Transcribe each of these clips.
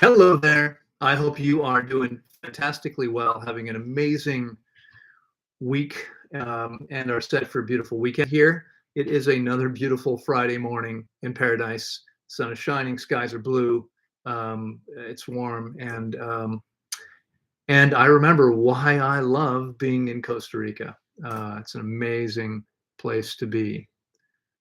Hello there. I hope you are doing fantastically well, having an amazing week, and are set for a beautiful weekend here. It is another beautiful Friday morning in paradise. Sun is shining, skies are blue, it's warm, and I remember why I love being in Costa Rica. It's an amazing place to be.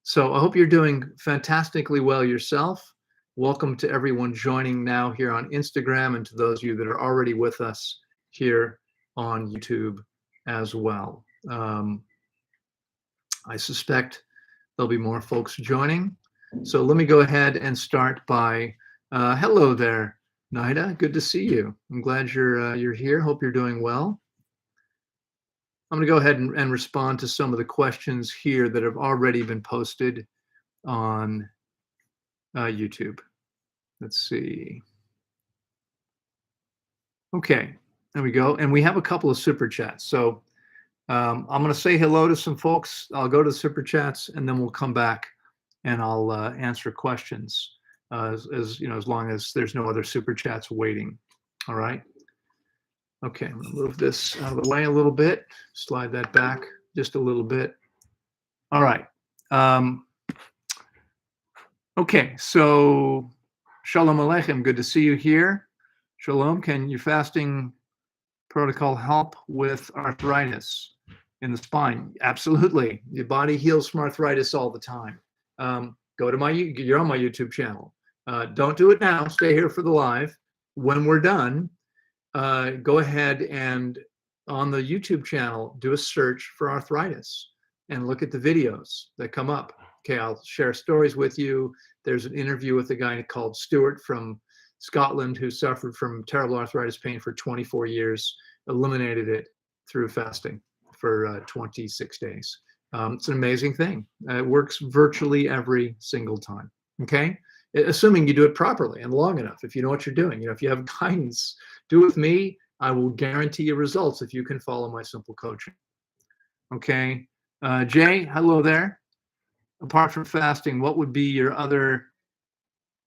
So I hope you're doing fantastically well yourself. Welcome to everyone joining now here on Instagram, and to those of you that are already with us here on YouTube as well. I suspect there'll be more folks joining. So let me go ahead and start by, hello there, Nida. Good to see you. I'm glad you're here. Hope you're doing well. I'm going to go ahead and respond to some of the questions here that have already been posted on YouTube. Let's see. Okay, there we go. And we have a couple of super chats. So I'm going to say hello to some folks. I'll go to the super chats, and then we'll come back and I'll answer questions as long as there's no other super chats waiting. All right. Okay, I'm going to move this out of the way a little bit, slide that back just a little bit. All right. Okay, so Shalom Aleichem, good to see you here. Shalom, can your fasting protocol help with arthritis in the spine? Absolutely. Your body heals from arthritis all the time. You're on my YouTube channel. Don't do it now, stay here for the live. When we're done, go ahead and on the YouTube channel, do a search for arthritis and look at the videos that come up. Okay, I'll share stories with you. There's an interview with a guy called Stuart from Scotland who suffered from terrible arthritis pain for 24 years, eliminated it through fasting for 26 days. It's an amazing thing. It works virtually every single time, okay? Assuming you do it properly and long enough. If you know what you're doing, if you have guidance, do it with me. I will guarantee you results if you can follow my simple coaching. Okay, Jay, hello there. Apart from fasting, what would be your other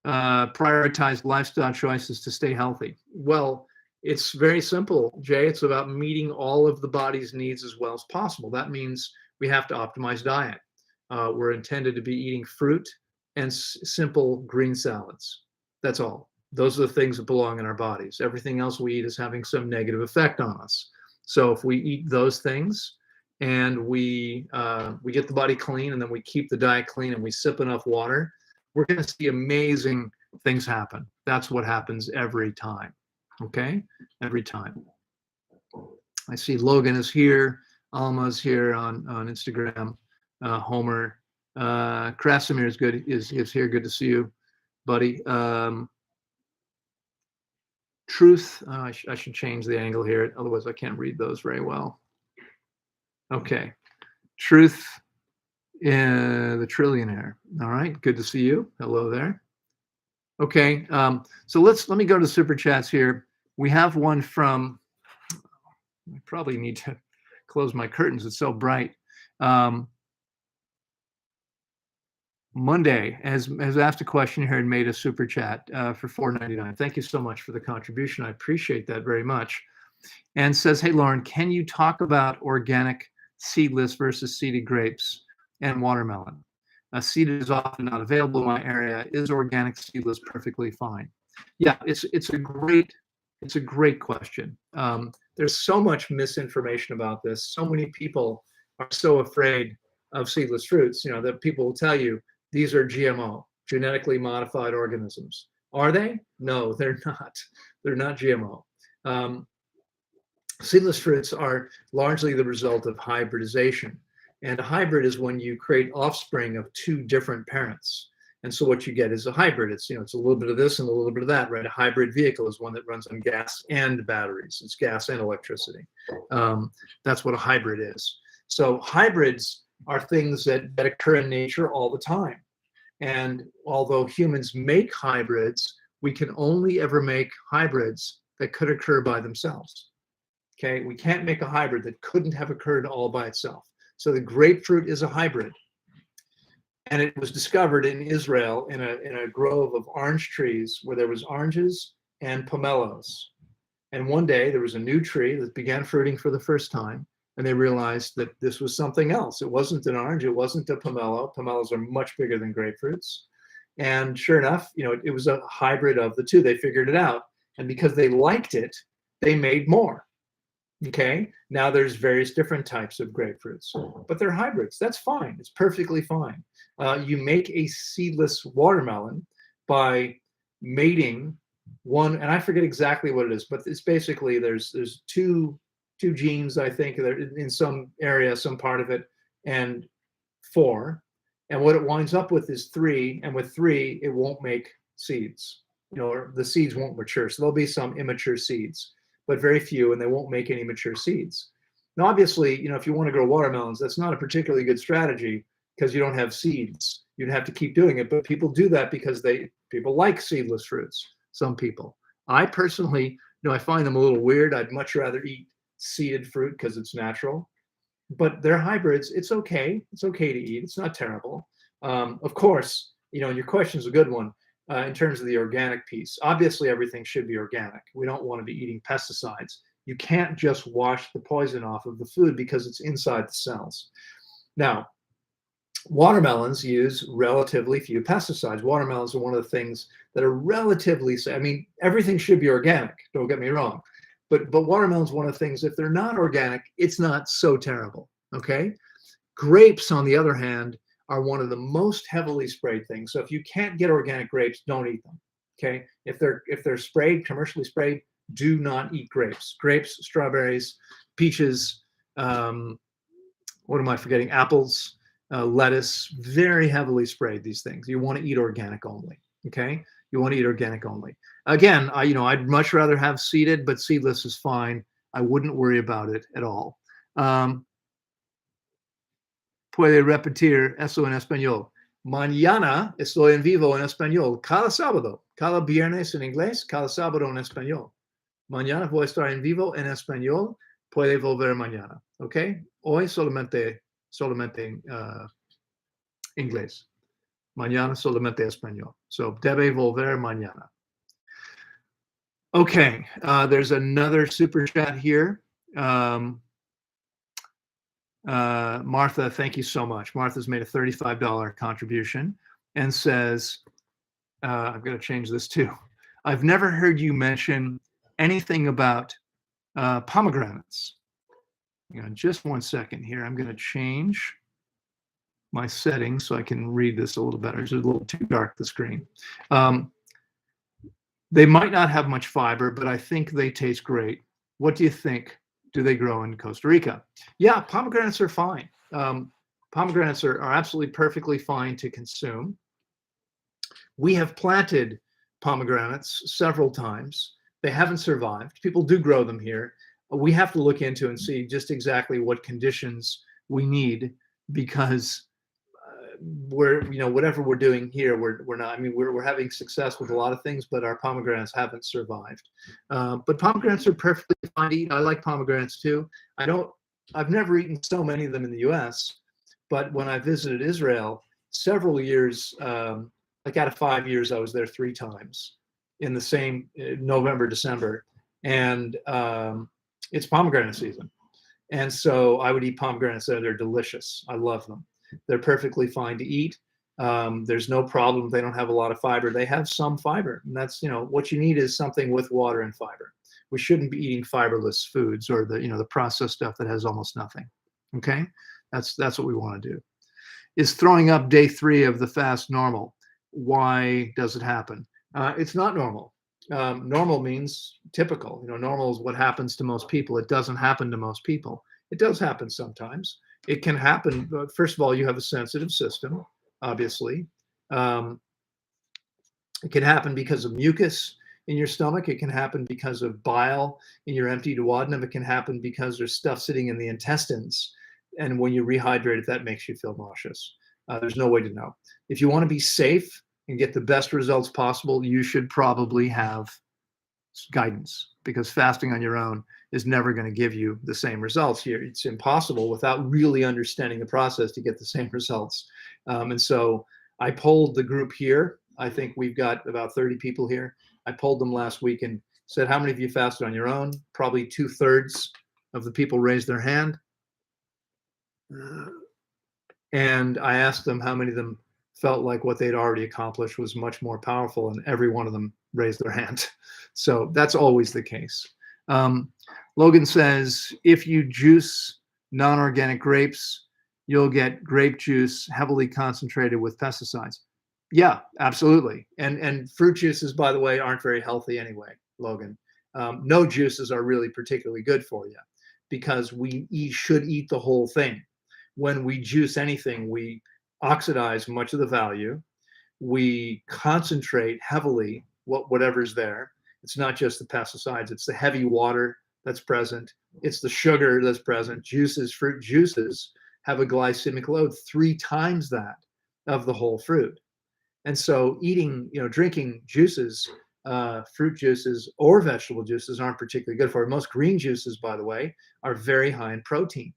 prioritized lifestyle choices to stay healthy? Well, it's very simple, Jay. It's about meeting all of the body's needs as well as possible. That means we have to optimize diet. We're intended to be eating fruit and simple green salads. That's all. Those are the things that belong in our bodies. Everything else we eat is having some negative effect on us. So if we eat those things and we get the body clean, and then we keep the diet clean, and we sip enough water, we're going to see amazing things happen. That's what happens every time. Okay, every time. I see Logan is here. Alma's here on Instagram. Homer. Krasimir is good. Is here. Good to see you, buddy. Truth. I should change the angle here. Otherwise, I can't read those very well. Okay. Truth. The trillionaire. All right. Good to see you. Hello there. Okay. So let me go to super chats here. We have one from. I probably need to close my curtains. It's so bright. Monday has asked a question here and made a super chat for $4.99. Thank you so much for the contribution. I appreciate that very much. And says, hey, Loren, can you talk about organic seedless versus seeded grapes and watermelon? Seeded is often not available in my area. Is organic seedless perfectly fine? Yeah, it's a great question. There's so much misinformation about this. So many people are so afraid of seedless fruits, that people will tell you these are GMO, genetically modified organisms. Are they? No, they're not. They're not GMO. Seedless fruits are largely the result of hybridization. And a hybrid is when you create offspring of two different parents. And so what you get is a hybrid. It's a little bit of this and a little bit of that, right? A hybrid vehicle is one that runs on gas and batteries. It's gas and electricity. That's what a hybrid is. So hybrids are things that occur in nature all the time. And although humans make hybrids, we can only ever make hybrids that could occur by themselves. Okay, we can't make a hybrid that couldn't have occurred all by itself. So the grapefruit is a hybrid. And it was discovered in Israel in a grove of orange trees where there was oranges and pomelos. And one day there was a new tree that began fruiting for the first time, and they realized that this was something else. It wasn't an orange, it wasn't a pomelo. Pomelos are much bigger than grapefruits. And sure enough, it was a hybrid of the two. They figured it out. And because they liked it, they made more. Okay, now there's various different types of grapefruits, but they're hybrids. That's fine. It's perfectly fine. You make a seedless watermelon by mating one, and I forget exactly what it is, but it's basically there's two genes, I think, in some area, some part of it, and 4. And what it winds up with is 3, and with 3, it won't make seeds. Or the seeds won't mature. So there'll be some immature seeds, but very few, and they won't make any mature seeds. Now, obviously, if you want to grow watermelons, that's not a particularly good strategy because you don't have seeds. You'd have to keep doing it, but people do that because people like seedless fruits. Some people. I personally, I find them a little weird. I'd much rather eat seeded fruit because it's natural. But they're hybrids. It's okay. It's okay to eat. It's not terrible. Of course, and your question is a good one. In terms of the organic piece, obviously everything should be organic. We don't want to be eating pesticides. You can't just wash the poison off of the food because it's inside the cells. Now, watermelons use relatively few pesticides. Watermelons are one of the things that are relatively safe. I mean, everything should be organic, don't get me wrong. But watermelon's one of the things, if they're not organic, it's not so terrible, okay? Grapes, on the other hand, are one of the most heavily sprayed things. So if you can't get organic grapes, don't eat them, okay? If they're sprayed, commercially sprayed, do not eat grapes. Grapes, strawberries, peaches, what am I forgetting? Apples, lettuce, very heavily sprayed, these things. You want to eat organic only, okay? You want to eat organic only. Again, I'd much rather have seeded, but seedless is fine. I wouldn't worry about it at all. Puede repetir eso en español. Mañana estoy en vivo en español. Cada sábado, cada viernes en inglés, cada sábado en español. Mañana voy a estar en vivo en español. Puede volver mañana, ¿ok? Hoy solamente inglés. Mañana solamente español. So, debe volver mañana. Okay, there's another super chat here. Martha, thank you so much. Martha's made a $35 contribution and says, I'm going to change this too. I've never heard you mention anything about pomegranates. Just one second here. I'm going to change my settings so I can read this a little better. It's a little too dark, the screen. They might not have much fiber, but I think they taste great. What do you think? Do they grow in Costa Rica? Yeah, pomegranates are fine. Pomegranates are absolutely perfectly fine to consume. We have planted pomegranates several times. They haven't survived. People do grow them here. We have to look into and see just exactly what conditions we need, because whatever we're doing here, we're not. I mean, we're having success with a lot of things, but our pomegranates haven't survived. But pomegranates are perfectly fine to eat. I like pomegranates too. I've never eaten so many of them in the U.S., but when I visited Israel several years, like out of 5 years, I was there 3 times in the same November, December, and it's pomegranate season. And so I would eat pomegranates there. They're delicious. I love them. They're perfectly fine to eat. There's no problem. They don't have a lot of fiber. They have some fiber, and that's, what you need is something with water and fiber. We shouldn't be eating fiberless foods or the processed stuff that has almost nothing. Okay, that's what we want to do. Is throwing up day 3 of the fast normal? Why does it happen? It's not normal. Normal means typical. Normal is what happens to most people. It doesn't happen to most people. It does happen sometimes. It can happen. First of all, you have a sensitive system, obviously. It can happen because of mucus in your stomach. It can happen because of bile in your empty duodenum. It can happen because there's stuff sitting in the intestines. And when you rehydrate it, that makes you feel nauseous. There's no way to know. If you want to be safe and get the best results possible, you should probably have guidance, because fasting on your own is never going to give you the same results here. It's impossible without really understanding the process to get the same results. And so I polled the group here I think we've got about 30 people here. I polled them last week and said, how many of you fasted on your own? Probably 2/3 of the people raised their hand. And I asked them how many of them felt like what they'd already accomplished was much more powerful, and every one of them raised their hand. So that's always the case. Logan says, if you juice non-organic grapes, you'll get grape juice heavily concentrated with pesticides. Yeah, absolutely. And fruit juices, by the way, aren't very healthy anyway, Logan. No juices are really particularly good for you because we should eat the whole thing. When we juice anything, we oxidize much of the value. We concentrate heavily whatever's there. It's not just the pesticides, it's the heavy water that's present. It's the sugar that's present. Fruit juices have a glycemic load 3 times that of the whole fruit. And so drinking juices, fruit juices or vegetable juices aren't particularly good for it. Most green juices, by the way, are very high in protein.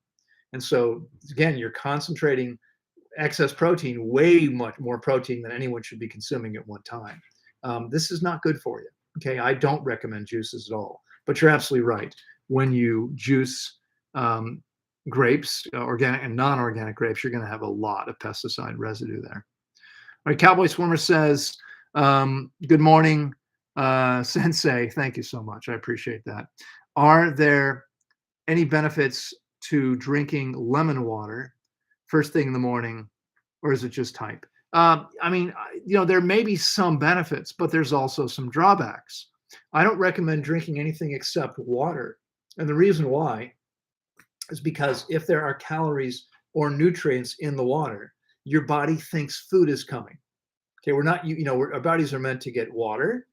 And so again, you're concentrating excess protein, way much more protein than anyone should be consuming at one time. This is not good for you. Okay, I don't recommend juices at all. But you're absolutely right. When you juice grapes, organic and non-organic grapes, you're going to have a lot of pesticide residue there. All right, Cowboy Swimmer says, good morning, Sensei. Thank you so much. I appreciate that. Are there any benefits to drinking lemon water first thing in the morning, or is it just hype? I mean, there may be some benefits, but there's also some drawbacks. I don't recommend drinking anything except water. And the reason why is because if there are calories or nutrients in the water, your body thinks food is coming. Okay, our bodies are meant to get water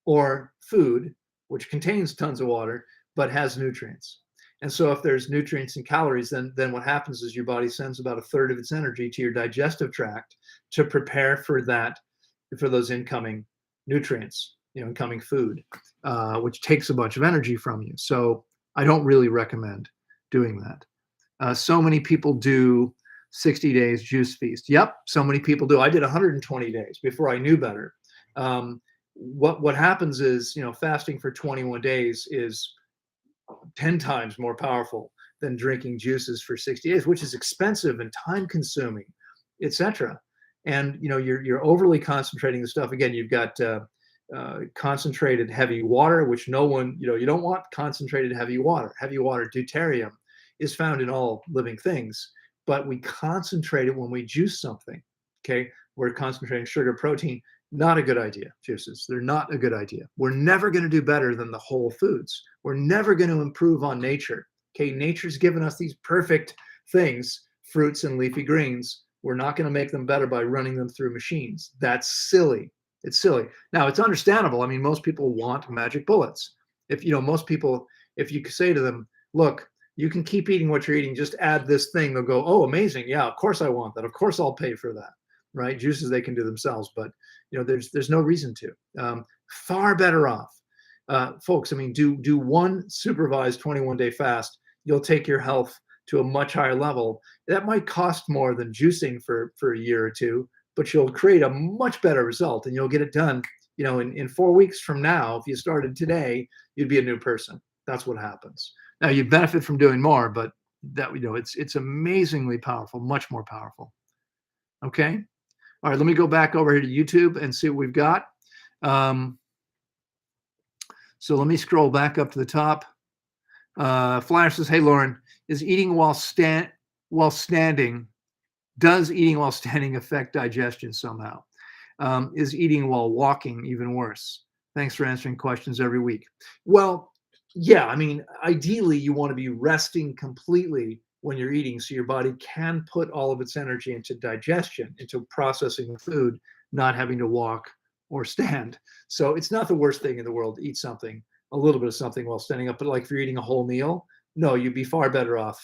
or food, which contains tons of water, but has nutrients. And so if there's nutrients and calories, then what happens is your body sends about 1/3 of its energy to your digestive tract to prepare for those incoming nutrients, incoming food, which takes a bunch of energy from you. So I don't really recommend doing that. So many people do 60 days juice feast. Yep, so many people do. I did 120 days before I knew better. What happens is, fasting for 21 days is 10 times more powerful than drinking juices for 60 days, which is expensive and time consuming, etc. And you're overly concentrating the stuff. Again, you've got concentrated heavy water, which you don't want concentrated heavy water. Heavy water, deuterium, is found in all living things, but we concentrate it when we juice something. Okay, we're concentrating sugar, protein. Not a good idea, juices. They're not a good idea. We're never going to do better than the whole foods. We're never going to improve on nature. Okay, nature's given us these perfect things, fruits and leafy greens. We're not going to make them better by running them through machines. That's silly. It's silly. Now, it's understandable. I mean, most people want magic bullets. If you say to them, look, you can keep eating what you're eating, just add this thing, they'll go, oh, amazing. Yeah, of course I want that. Of course I'll pay for that. Right? Juices they can do themselves, but there's no reason to. Far better off, folks. I mean, do one supervised 21-day fast. You'll take your health to a much higher level. That might cost more than juicing for a year or two, but you'll create a much better result, and you'll get it done. In 4 weeks from now, if you started today, you'd be a new person. That's what happens. Now you benefit from doing more, but it's amazingly powerful, much more powerful. Okay. All right, let me go back over here to YouTube and see what we've got. So let me scroll back up to the top. Flyer says, hey, Loren, does eating while standing affect digestion somehow? Is eating while walking even worse? Thanks for answering questions every week. Well, yeah, I mean, ideally, you want to be resting completely when you're eating, so your body can put all of its energy into digestion, into processing the food, not having to walk or stand. So it's not the worst thing in the world to eat a little bit of something while standing up. But like if you're eating a whole meal, no, you'd be far better off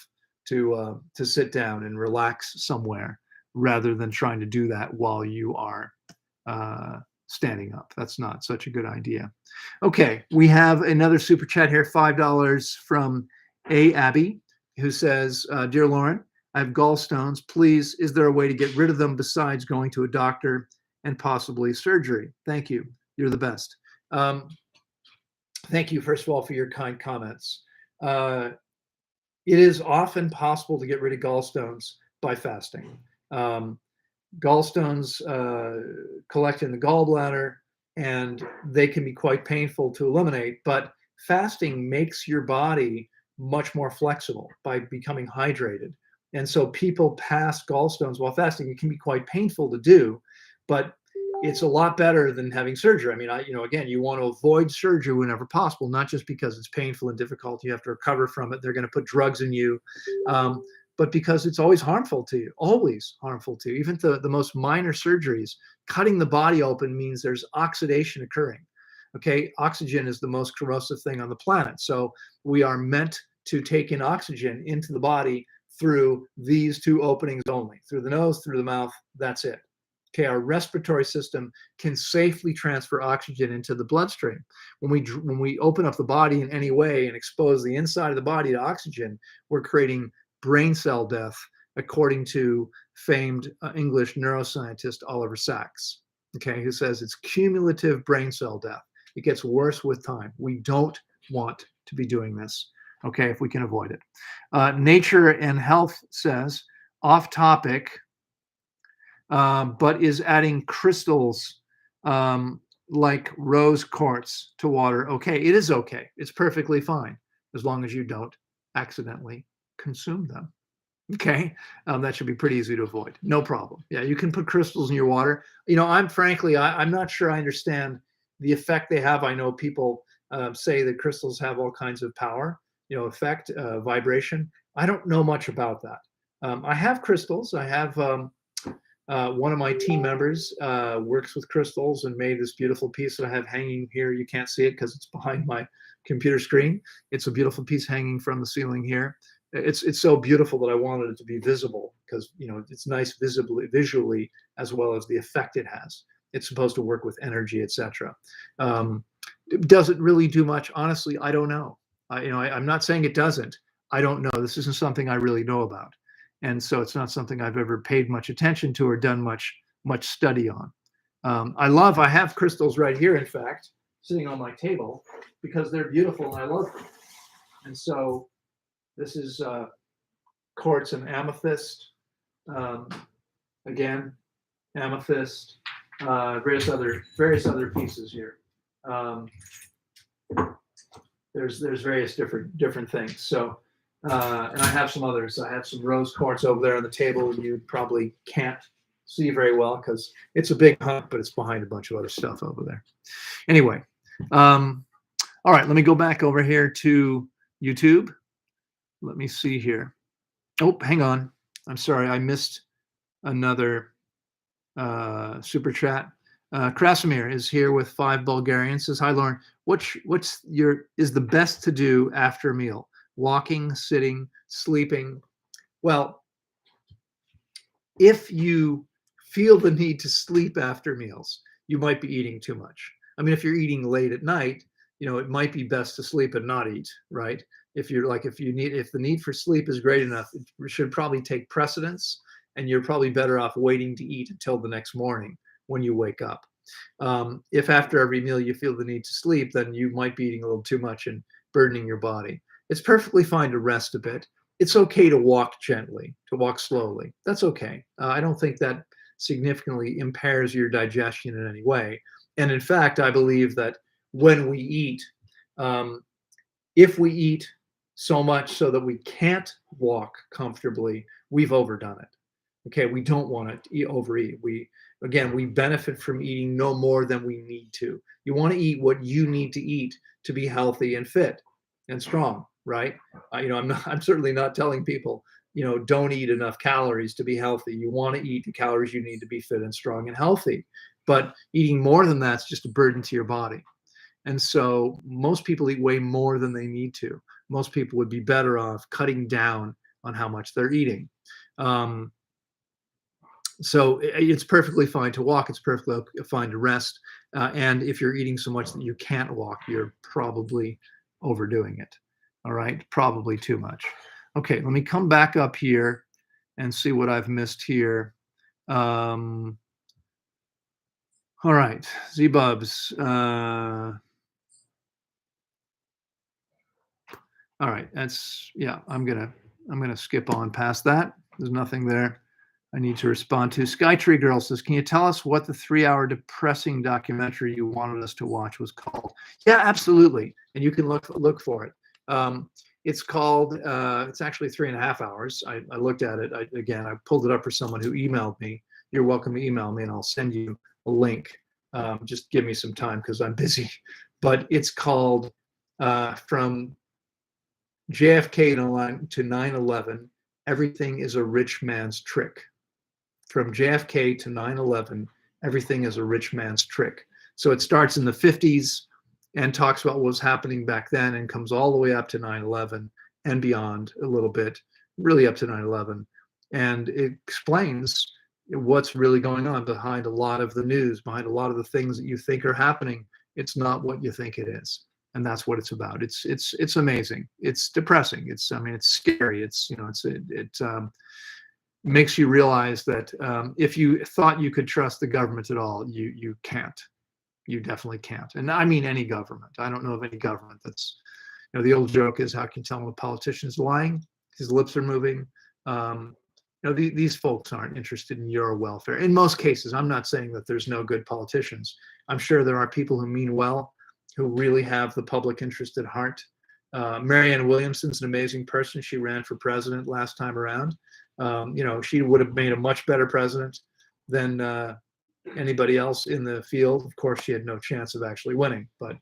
to sit down and relax somewhere rather than trying to do that while you are standing up. That's not such a good idea. Okay, we have another super chat here, $5 from A. Abby, who says, Dear Loren, I have gallstones. Please, is there a way to get rid of them besides going to a doctor and possibly surgery. Thank you. You're the best. Thank you, first of all, for your kind comments. It is often possible to get rid of gallstones by fasting. Gallstones collect in the gallbladder, and they can be quite painful to eliminate, but fasting makes your body much more flexible by becoming hydrated. And so people pass gallstones while fasting. It can be quite painful to do, but it's a lot better than having surgery. I mean, again, you want to avoid surgery whenever possible, not just because it's painful and difficult. You have to recover from it. They're going to put drugs in you, but because it's always harmful to you, always harmful to you. Even the most minor surgeries, cutting the body open means there's oxidation occurring. Okay, oxygen is the most corrosive thing on the planet. So we are meant to take in oxygen into the body through these two openings only, through the nose, through the mouth. That's it. Okay, our respiratory system can safely transfer oxygen into the bloodstream. When we open up the body in any way and expose the inside of the body to oxygen, we're creating brain cell death, according to famed English neuroscientist Oliver Sacks, okay, who says it's cumulative brain cell death. It gets worse with time. We don't want to be doing this, okay, if we can avoid it. Nature and Health says, off topic, but is adding crystals like rose quartz to water okay? It is okay. It's perfectly fine as long as you don't accidentally consume them. Okay, that should be pretty easy to avoid. No problem. Yeah, you can put crystals in your water. I'm frankly, I'm not sure I understand the effect they have. I know people say that crystals have all kinds of power, effect, vibration. I don't know much about that. I have crystals. I have one of my team members works with crystals and made this beautiful piece that I have hanging here. You can't see it because it's behind my computer screen. It's a beautiful piece hanging from the ceiling here. It's so beautiful that I wanted it to be visible because it's nice visually as well as the effect it has. It's supposed to work with energy, etc. Does it really do much? Honestly, I don't know. I'm not saying it doesn't. I don't know. This isn't something I really know about. And so it's not something I've ever paid much attention to or done much study on. I have crystals right here, in fact, sitting on my table because they're beautiful and I love them. And so this is quartz and amethyst. Again, amethyst, various other pieces here. There's various different things. So. And I have some others. I have some rose quartz over there on the table. You probably can't see very well because it's a big hunk, but it's behind a bunch of other stuff over there. Anyway, all right, let me go back over here to YouTube. Let me see here. Oh, hang on. I'm sorry, I missed another super chat. Krasimir is here with 5 Bulgarians. Says, hi, Loren. What's is the best to do after a meal? Walking, sitting, sleeping. Well, if you feel the need to sleep after meals, you might be eating too much. I mean, if you're eating late at night, it might be best to sleep and not eat, right? If the need for sleep is great enough, it should probably take precedence, and you're probably better off waiting to eat until the next morning when you wake up. If after every meal you feel the need to sleep, then you might be eating a little too much and burdening your body. It's perfectly fine to rest a bit. It's okay to walk gently, to walk slowly. That's okay. I don't think that significantly impairs your digestion in any way. And in fact, I believe that when we eat, if we eat so much so that we can't walk comfortably, we've overdone it. Okay, we don't want to overeat. We benefit from eating no more than we need to. You want to eat what you need to eat to be healthy and fit and strong, right? I'm certainly not telling people, don't eat enough calories to be healthy. You want to eat the calories you need to be fit and strong and healthy. But eating more than that's just a burden to your body. And so most people eat way more than they need to. Most people would be better off cutting down on how much they're eating. So it's perfectly fine to walk. It's perfectly fine to rest. And if you're eating so much that you can't walk, you're probably overdoing it. All right, probably too much. Okay, let me come back up here and see what I've missed here. All right, Z-Bubs. All right, yeah, I'm gonna skip on past that. There's nothing there I need to respond to. Skytree Girl says, can you tell us what the 3-hour depressing documentary you wanted us to watch was called? Yeah, absolutely. And you can look for it. It's called, it's actually 3.5 hours. I looked at it. I pulled it up for someone who emailed me. You're welcome to email me and I'll send you a link. Just give me some time because I'm busy. But it's called From JFK to 9/11, Everything is a Rich Man's Trick. From JFK to 9/11, everything is a rich man's trick. So it starts in the 50s and talks about what was happening back then and comes all the way up to 9/11 and beyond a little bit, really up to 9/11. And it explains what's really going on behind a lot of the news, behind a lot of the things that you think are happening. It's not what you think it is. And that's what it's about. It's amazing. It's depressing. It's scary. It makes you realize that if you thought you could trust the government at all, you can't. You definitely can't. And I mean any government. I don't know of any government that's, the old joke is, how can you tell when a politician is lying? His lips are moving. These folks aren't interested in your welfare. In most cases, I'm not saying that there's no good politicians. I'm sure there are people who mean well, who really have the public interest at heart. Marianne Williamson's an amazing person. She ran for president last time around. She would have made a much better president than anybody else in the field. Of course, she had no chance of actually winning, but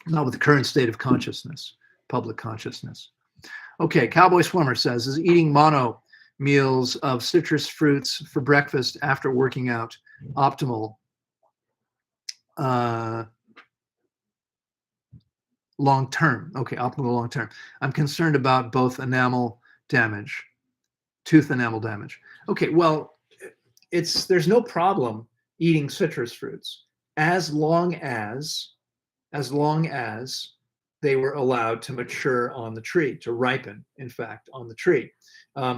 not with the current state of consciousness, public consciousness. Okay, Cowboy Swimmer says, is eating mono meals of citrus fruits for breakfast after working out optimal long term? Okay, optimal long term. I'm concerned about both tooth enamel damage. Okay, well, there's no problem eating citrus fruits as long as they were allowed to mature on the tree, to ripen, in fact, on the tree.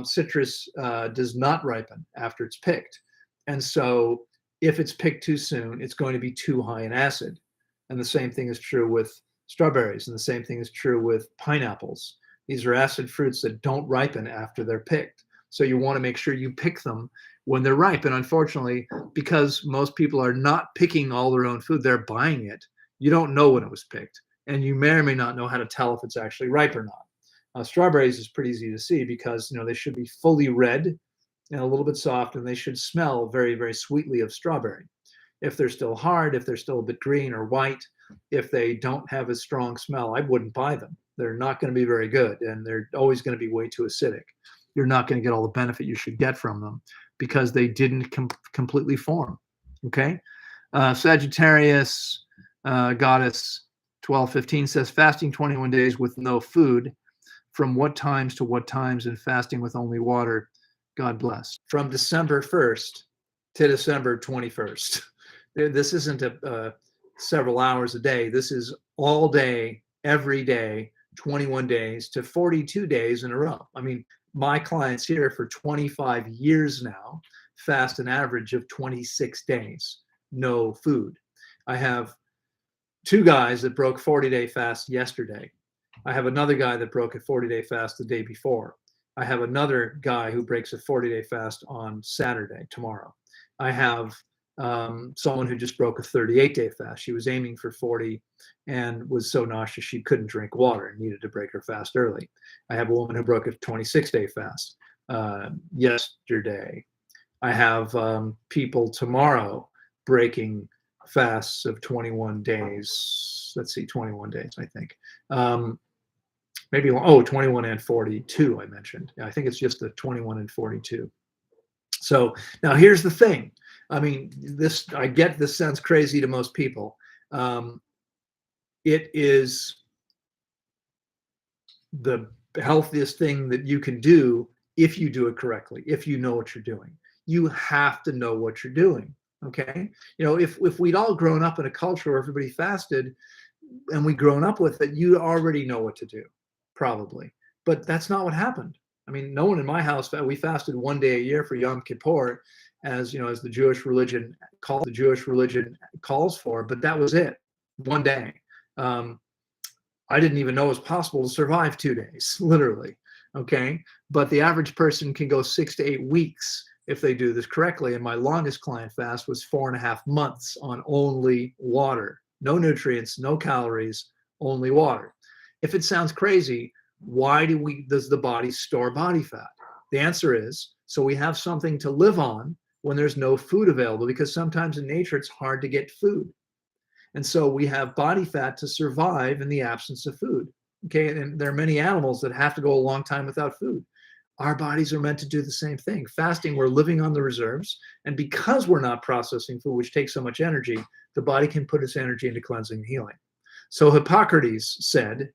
Citrus does not ripen after it's picked. And so if it's picked too soon, it's going to be too high in acid. And the same thing is true with strawberries, and the same thing is true with pineapples. These are acid fruits that don't ripen after they're picked. So you want to make sure you pick them when they're ripe. And unfortunately, because most people are not picking all their own food, they're buying it, you don't know when it was picked. And you may or may not know how to tell if it's actually ripe or not. Strawberries is pretty easy to see because they should be fully red and a little bit soft, and they should smell very, very sweetly of strawberry. If they're still hard, if they're still a bit green or white, if they don't have a strong smell, I wouldn't buy them. They're not going to be very good, and they're always going to be way too acidic. You're not going to get all the benefit you should get from them because they didn't completely form. Okay? Sagittarius Goddess 1215 says, fasting 21 days with no food. From what times to what times, and fasting with only water? God bless. From December 1st to December 21st. This isn't several hours a day. This is all day, every day, 21 days to 42 days in a row. I mean, my clients here for 25 years now fast an average of 26 days, no food. I have 2 guys that broke 40-day fast yesterday. I have another guy that broke a 40-day fast the day before. I have another guy who breaks a 40-day fast on Saturday, tomorrow. I have someone who just broke a 38-day fast. She was aiming for 40 and was so nauseous she couldn't drink water and needed to break her fast early. I have a woman who broke a 26-day fast yesterday. I have people tomorrow breaking fasts of 21 days. Let's see, 21 days, I think. Maybe 21 and 42 I mentioned. I think it's just the 21 and 42. So now here's the thing. I mean, I get this sounds crazy to most people. It is the healthiest thing that you can do if you do it correctly, if you know what you're doing. You have to know what you're doing. Okay. If we'd all grown up in a culture where everybody fasted and we'd grown up with it, you already know what to do, probably. But that's not what happened. I mean, no one in my house, we fasted 1 day a year for Yom Kippur, as as the Jewish religion calls for, but that was it. One day. I didn't even know it was possible to survive 2 days, literally. Okay. But the average person can go 6 to 8 weeks if they do this correctly. And my longest client fast was 4.5 months on only water, no nutrients, no calories, only water. If it sounds crazy, why does the body store body fat? The answer is so we have something to live on when there's no food available, because sometimes in nature it's hard to get food. And so we have body fat to survive in the absence of food. Okay. And there are many animals that have to go a long time without food. Our bodies are meant to do the same thing. Fasting, we're living on the reserves. And because we're not processing food, which takes so much energy, the body can put its energy into cleansing and healing. So Hippocrates said,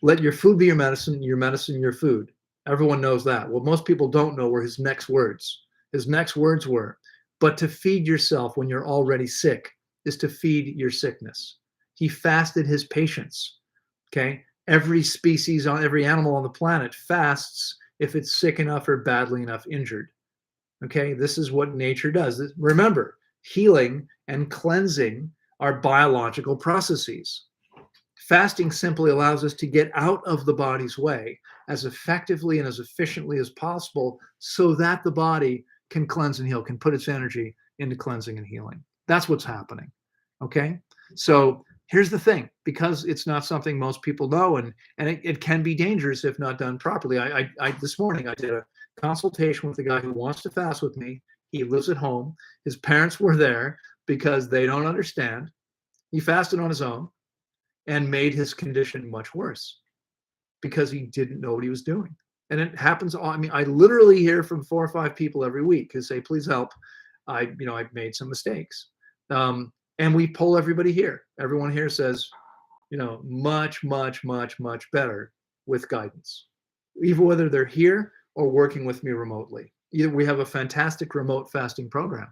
let your food be your medicine your food. Everyone knows that. What most people don't know were his next words. His next words were, but to feed yourself when you're already sick is to feed your sickness. He fasted his patience. Okay. Every species every animal on the planet fasts if it's sick enough or badly enough injured. Okay. This is what nature does. Remember, healing and cleansing are biological processes. Fasting simply allows us to get out of the body's way as effectively and as efficiently as possible so that the body can cleanse and heal, can put its energy into cleansing and healing. That's what's happening. Okay. So here's the thing, because it's not something most people know, and it can be dangerous if not done properly. I this morning I did a consultation with a guy who wants to fast with me. He lives at home. His parents were there because they don't understand. He fasted on his own and made his condition much worse because he didn't know what he was doing. And it happens. I mean, I literally hear from 4 or 5 people every week who say, please help. I've made some mistakes. And we poll everybody here. Everyone here says, much, much, much, much better with guidance, even whether they're here or working with me remotely. Either we have a fantastic remote fasting program,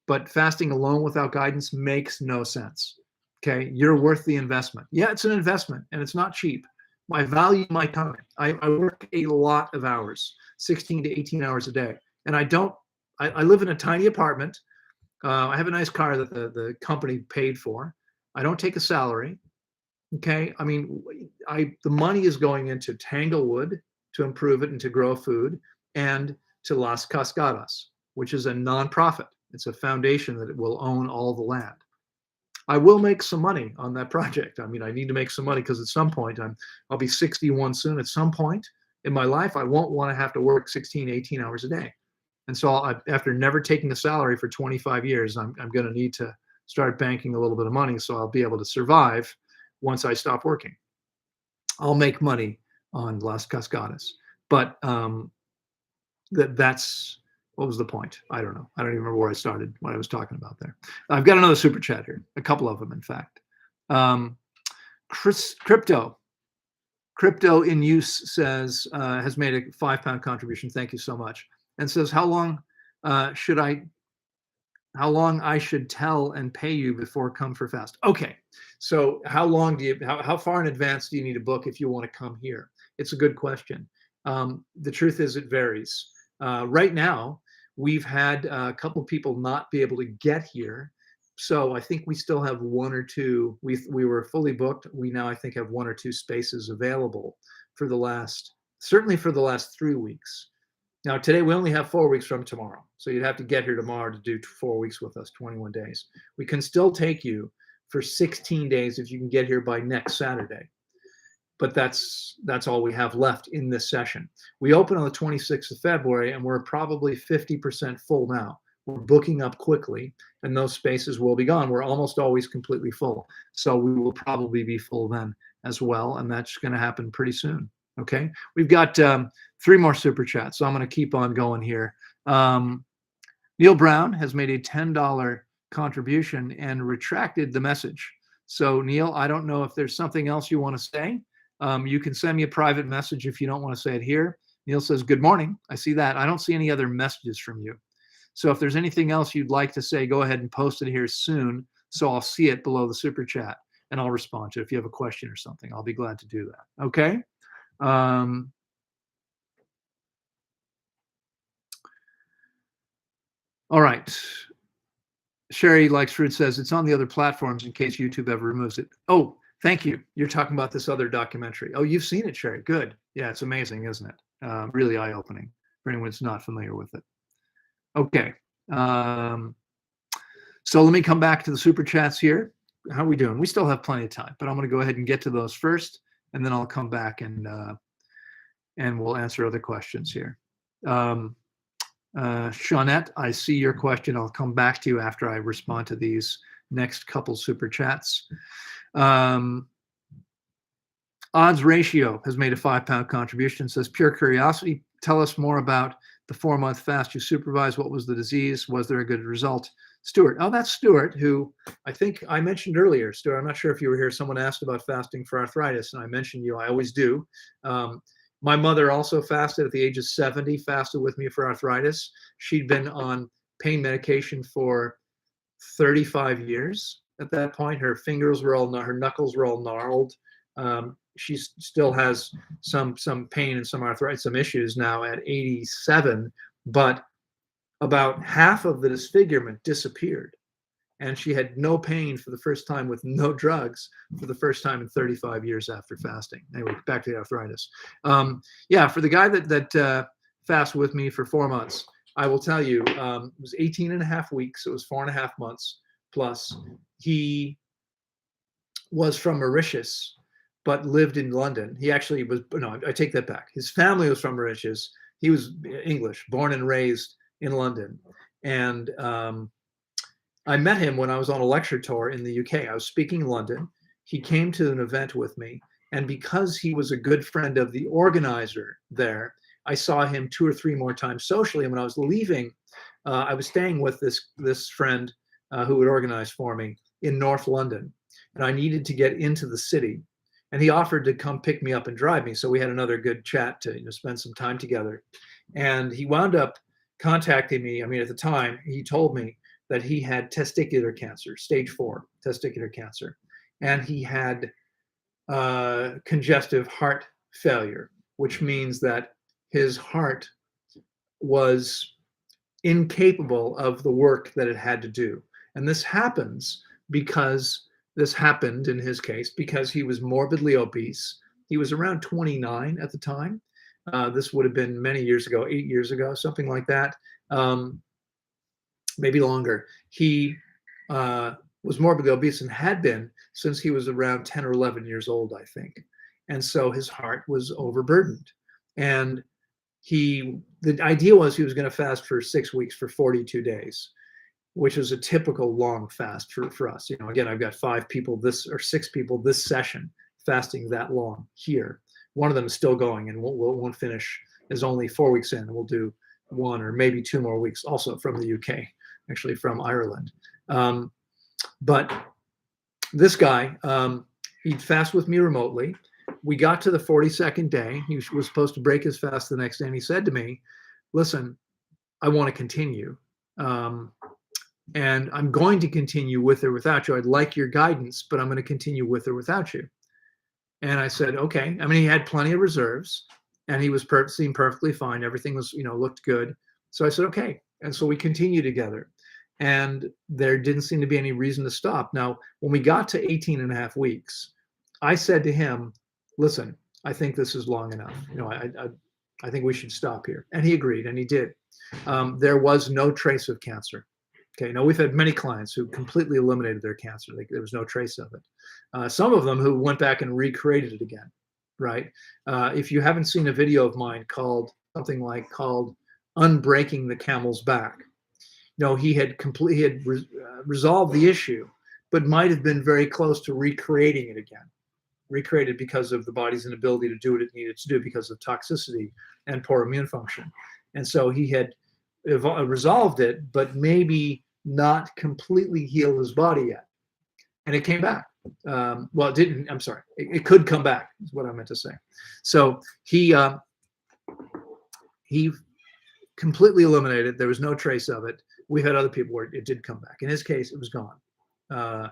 but fasting alone without guidance makes no sense. Okay. You're worth the investment. Yeah, it's an investment and it's not cheap. I value my time. I work a lot of hours, 16 to 18 hours a day. And I live in a tiny apartment. I have a nice car that the company paid for. I don't take a salary. Okay. I mean, the money is going into Tanglewood to improve it and to grow food, and to Las Cascadas, which is a nonprofit. It's a foundation that will own all the land. I will make some money on that project. I mean, I need to make some money because at some point I'll be 61 soon. At some point in my life, I won't want to have to work 16, 18 hours a day. And so after never taking a salary for 25 years, I'm going to need to start banking a little bit of money so I'll be able to survive once I stop working. I'll make money on Las Cascadas, but that's what was the point? I don't know. I don't even remember where I started, what I was talking about there. I've got another super chat here, a couple of them, in fact. Crypto in use says, has made a £5 contribution. Thank you so much. And says, how long I should tell and pay you before come for fast? Okay. So how far in advance do you need to book if you want to come here? It's a good question. The truth is it varies. Right now, we've had a couple of people not be able to get here. So I think we still have 1 or 2. We were fully booked. We now, I think, have 1 or 2 spaces available certainly for the last 3 weeks. Now, today we only have 4 weeks from tomorrow. So you'd have to get here tomorrow to do 4 weeks with us, 21 days. We can still take you for 16 days if you can get here by next Saturday. But that's all we have left in this session. We open on the 26th of February, and we're probably 50% full now. We're booking up quickly, and those spaces will be gone. We're almost always completely full. So we will probably be full then as well, and that's going to happen pretty soon. Okay, we've got 3 more super chats, so I'm going to keep on going here. Neil Brown has made a $10 contribution and retracted the message. So Neil, I don't know if there's something else you want to say. You can send me a private message if you don't want to say it here. Neil says, good morning. I see that. I don't see any other messages from you. So if there's anything else you'd like to say, go ahead and post it here soon, so I'll see it below the super chat and I'll respond to it. If you have a question or something, I'll be glad to do that. Okay. All right. Sherry Likes Fruit says it's on the other platforms in case YouTube ever removes it. Oh, thank you. You're talking about this other documentary. Oh, you've seen it, Sherry. Good. Yeah, it's amazing, isn't it? Really eye-opening for anyone who's not familiar with it. Okay. So let me come back to the super chats here. How are we doing? We still have plenty of time, but I'm going to go ahead and get to those first, and then I'll come back and we'll answer other questions here. Shawnette, I see your question. I'll come back to you after I respond to these next couple super chats. Odds Ratio has made a £5 contribution. Says, pure curiosity, tell us more about the 4-month fast you supervised. What was the disease? Was there a good result? Stuart. Oh, that's Stuart, who I think I mentioned earlier. Stuart, I'm not sure if you were here. Someone asked about fasting for arthritis, and I mentioned you. I always do. My mother also fasted at the age of 70, fasted with me for arthritis. She'd been on pain medication for 35 years at that point. Her fingers were all, her knuckles were all gnarled. She still has some pain and some arthritis, some issues now at 87, but about half of the disfigurement disappeared. And she had no pain for the first time with no drugs for the first time in 35 years after fasting. Anyway, back to the arthritis. Yeah, for the guy that fasted with me for 4 months, I will tell you, it was 18 and a half weeks. It was 4.5 months plus. He was from Mauritius, but lived in London. He actually was, no, I take that back. His family was from Mauritius. He was English, born and raised in London. And I met him when I was on a lecture tour in the UK. I was speaking in London. He came to an event with me. And because he was a good friend of the organizer there, I saw him 2 or 3 more times socially. And when I was leaving, I was staying with this friend who had organized for me in North London. And I needed to get into the city. And he offered to come pick me up and drive me. So we had another good chat to spend some time together. And he wound up contacting me. I mean, at the time, he told me that he had testicular cancer, stage 4 testicular cancer. And he had congestive heart failure, which means that his heart was incapable of the work that it had to do. And this happens because this happened in his case because he was morbidly obese. He was around 29 at the time. This would have been many years ago, 8 years ago, something like that. Maybe longer. He was morbidly obese and had been since he was around 10 or 11 years old, I think. And so his heart was overburdened. And the idea was he was going to fast for 6 weeks for 42 days, which is a typical long fast for us. Again, I've got 6 people this session fasting that long here. One of them is still going and won't finish, is only 4 weeks in. We'll do 1 or maybe 2 more weeks, also from the UK, actually from Ireland. But this guy, he'd fast with me remotely. We got to the 42nd day. He was supposed to break his fast the next day. And he said to me, listen, I want to continue. And I'm going to continue with or without you. I'd like your guidance, but I'm going to continue with or without you. And I said, okay. I mean, he had plenty of reserves and he was seemed perfectly fine. Everything was, looked good. So I said, okay. And so we continued together and there didn't seem to be any reason to stop. Now, when we got to 18 and a half weeks, I said to him, listen, I think this is long enough. I think we should stop here. And he agreed, and he did. There was no trace of cancer. Okay, now we've had many clients who completely eliminated their cancer. There was no trace of it. Some of them who went back and recreated it again, right? If you haven't seen a video of mine called Unbreaking the Camel's Back, he had resolved the issue, but might have been very close to recreating it again. Recreated because of the body's inability to do what it needed to do because of toxicity and poor immune function. And so he had resolved it, but maybe not completely healed his body yet. And it came back. Well, it didn't. I'm sorry. It could come back is what I meant to say. So he completely eliminated. There was no trace of it. We've had other people where it did come back. In his case, it was gone.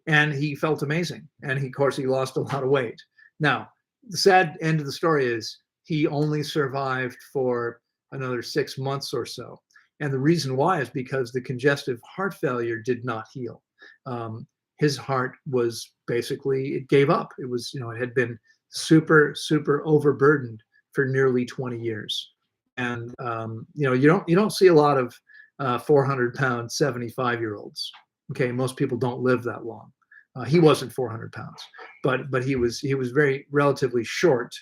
And he felt amazing. And of course, he lost a lot of weight. Now, the sad end of the story is he only survived for another 6 months or so. And the reason why is because the congestive heart failure did not heal. His heart was basically, it gave up. It was, it had been super, super overburdened for nearly 20 years. And, you don't see a lot of 400-pound 75-year-olds. Okay. Most people don't live that long. He wasn't 400 pounds, but he was very relatively short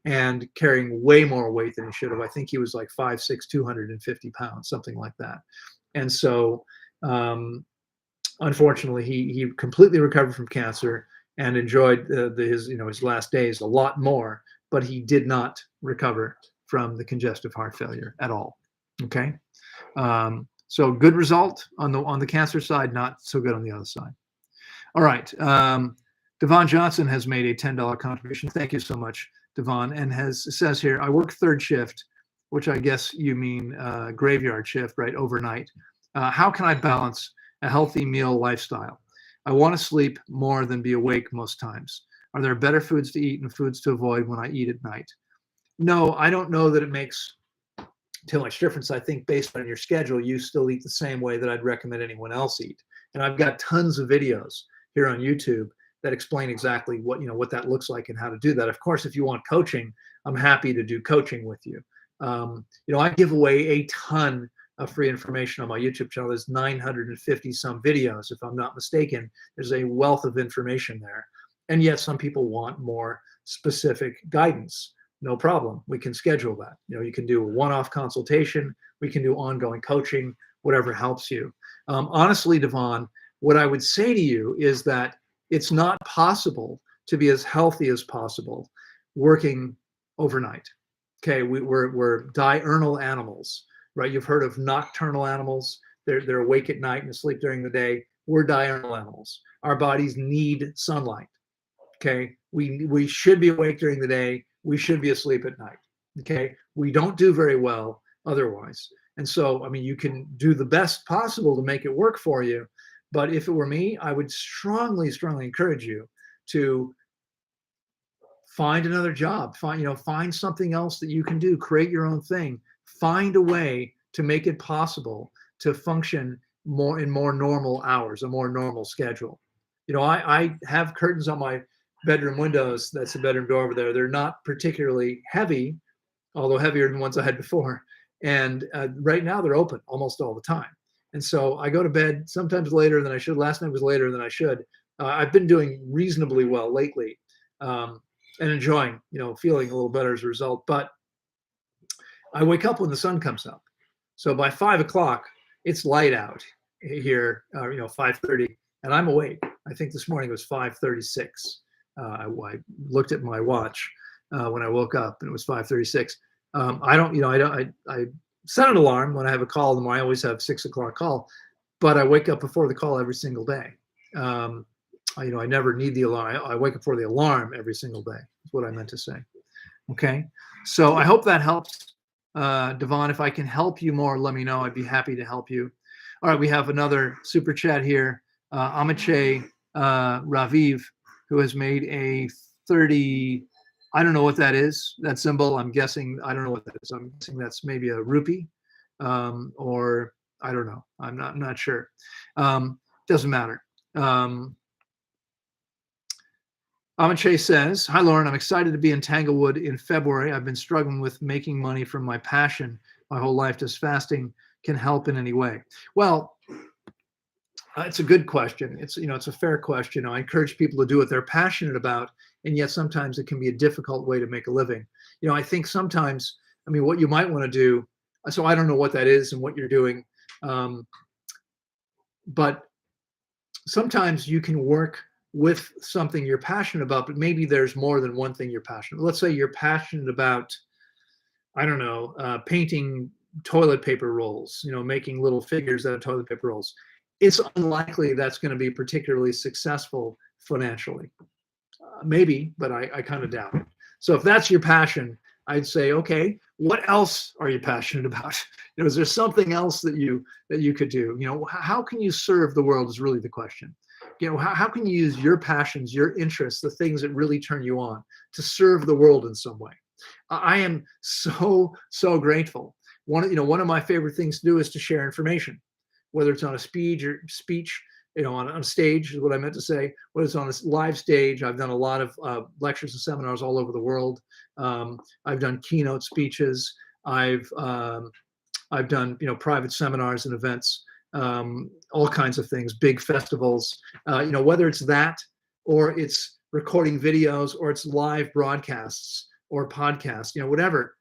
and carrying way more weight than he should have. I think he was like 5'6", 250 pounds, something like that. And so, unfortunately, he completely recovered from cancer and enjoyed his last days a lot more, but he did not recover from the congestive heart failure at all. Okay, so good result on the cancer side, not so good on the other side. All right, Devon Johnson has made a $10 contribution. Thank you so much, Devon, and says here, I work third shift, which I guess you mean graveyard shift, right? Overnight. How can I balance a healthy meal lifestyle? I want to sleep more than be awake most times. Are there better foods to eat and foods to avoid when I eat at night? No, I don't know that it makes too much difference. I think based on your schedule, you still eat the same way that I'd recommend anyone else eat. And I've got tons of videos here on YouTube that explain exactly what that looks like and how to do that. Of course, if you want coaching, I'm happy to do coaching with you. I give away a ton of free information on my YouTube channel. There's 950 some videos, if I'm not mistaken. There's a wealth of information there. And yet some people want more specific guidance. No problem. We can schedule that. You can do a one-off consultation. We can do ongoing coaching, whatever helps you. Honestly, Devon, what I would say to you is that it's not possible to be as healthy as possible working overnight. Okay, we're diurnal animals, right? You've heard of nocturnal animals. They're awake at night and asleep during the day. We're diurnal animals. Our bodies need sunlight. Okay, we should be awake during the day. We should be asleep at night. Okay, we don't do very well otherwise. And so, you can do the best possible to make it work for you. But if it were me, I would strongly, strongly encourage you to find another job, find something else that you can do, create your own thing, find a way to make it possible to function in more normal hours, a more normal schedule. I have curtains on my bedroom windows. That's the bedroom door over there. They're not particularly heavy, although heavier than ones I had before. And right now they're open almost all the time. And so I go to bed sometimes later than I should. Last night was later than I should. I've been doing reasonably well lately, and enjoying, feeling a little better as a result. But I wake up when the sun comes up. So by 5 o'clock, it's light out here, 5:30, and I'm awake. I think this morning it was 5:36. I looked at my watch when I woke up, and it was 5:36. I set an alarm when I have a call in the morning. I always have 6 o'clock call, but I wake up before the call every single day. I never need the alarm. I wake up before the alarm every single day. That's what I meant to say. Okay. So I hope that helps. Devon, if I can help you more, let me know. I'd be happy to help you. All right. We have another super chat here. Amiche Raviv, who has made a 30, I don't know what that is, that symbol. I'm guessing, I don't know what that is. I'm guessing that's maybe a rupee, or I don't know. I'm not sure. Doesn't matter. Amiche says, hi, Loren. I'm excited to be in Tanglewood in February. I've been struggling with making money from my passion my whole life. Does fasting can help in any way? Well, it's a good question. It's a fair question. I encourage people to do what they're passionate about, and yet sometimes it can be a difficult way to make a living. I think sometimes, what you might want to do, so I don't know what that is and what you're doing, but sometimes you can work with something you're passionate about, but maybe there's more than one thing you're passionate about. Let's say you're passionate about, I don't know, painting toilet paper rolls, making little figures out of toilet paper rolls. It's unlikely that's going to be particularly successful financially. Maybe, but I kind of doubt it. So if that's your passion, I'd say, okay, what else are you passionate about? Is there something else that you could do? How can you serve the world is really the question. How can you use your passions, your interests, the things that really turn you on to serve the world in some way? I am so, so grateful one of my favorite things to do is to share information, whether it's on a speech, on a stage is what I meant to say, whether it's on a live stage. I've done a lot of lectures and seminars all over the world. I've done keynote speeches. I've done, private seminars and events, all kinds of things, big festivals, whether it's that or it's recording videos or it's live broadcasts or podcasts, whatever.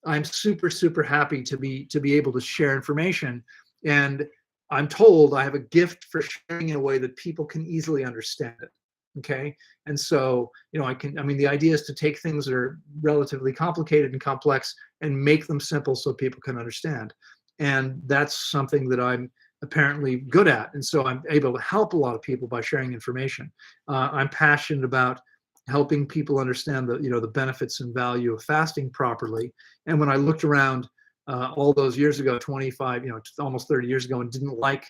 I'm super, super happy to be able to share information. And I'm told I have a gift for sharing in a way that people can easily understand it. Okay. And so, the idea is to take things that are relatively complicated and complex and make them simple so people can understand. And that's something that I'm apparently good at. And so I'm able to help a lot of people by sharing information. I'm passionate about helping people understand the benefits and value of fasting properly. And when I looked around all those years ago, 25, almost 30 years ago, and didn't like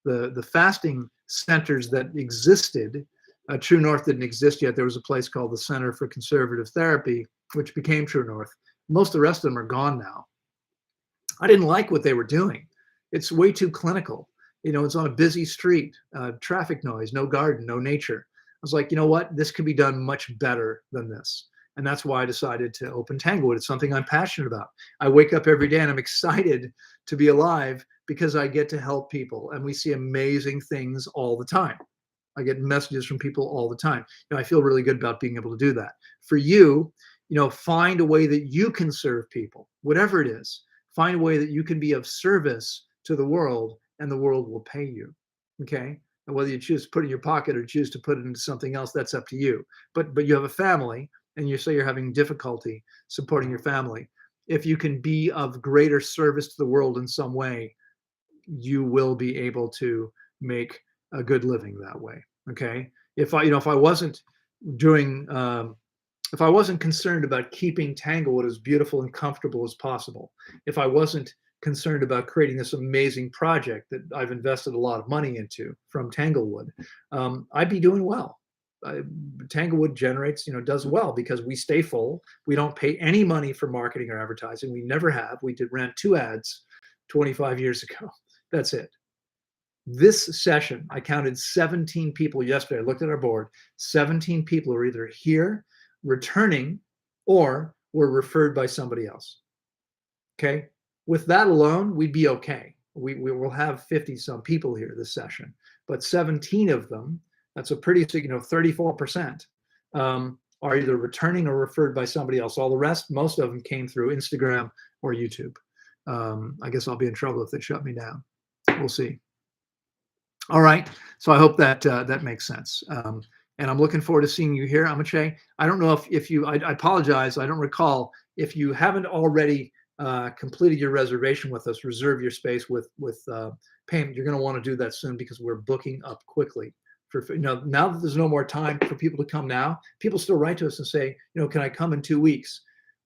the fasting centers that existed. True North didn't exist yet. There was a place called the Center for Conservative Therapy, which became True North. Most of the rest of them are gone now. I didn't like what they were doing. It's way too clinical. It's on a busy street, traffic noise, no garden, no nature. I was like, you know what? This could be done much better than this. And that's why I decided to open Tanglewood. It's something I'm passionate about. I wake up every day and I'm excited to be alive because I get to help people. And we see amazing things all the time. I get messages from people all the time. I feel really good about being able to do that. For you, find a way that you can serve people, whatever it is. Find a way that you can be of service to the world and the world will pay you. Okay? And whether you choose to put it in your pocket or choose to put it into something else, that's up to you. But you have a family and you say you're having difficulty supporting your family. If you can be of greater service to the world in some way, you will be able to make a good living that way. Okay. If I wasn't doing, if I wasn't concerned about keeping Tanglewood as beautiful and comfortable as possible, if I wasn't concerned about creating this amazing project that I've invested a lot of money into from Tanglewood, I'd be doing well. Tanglewood generates, does well because we stay full. We don't pay any money for marketing or advertising. We never have. We ran 2 ads 25 years ago. That's it. This session, I counted 17 people yesterday. I looked at our board. 17 people are either here, returning, or were referred by somebody else. Okay. With that alone, we'd be okay. We will have 50 some people here this session, but 17 of them, that's a pretty, 34%, are either returning or referred by somebody else. All the rest, most of them came through Instagram or YouTube. I guess I'll be in trouble if they shut me down. We'll see. All right. So I hope that that makes sense. And I'm looking forward to seeing you here, Amache. I don't know if you, I apologize. I don't recall. If you haven't already completed your reservation with us, reserve your space with payment. You're going to want to do that soon because we're booking up quickly. Now that there's no more time for people to come now, people still write to us and say, can I come in 2 weeks?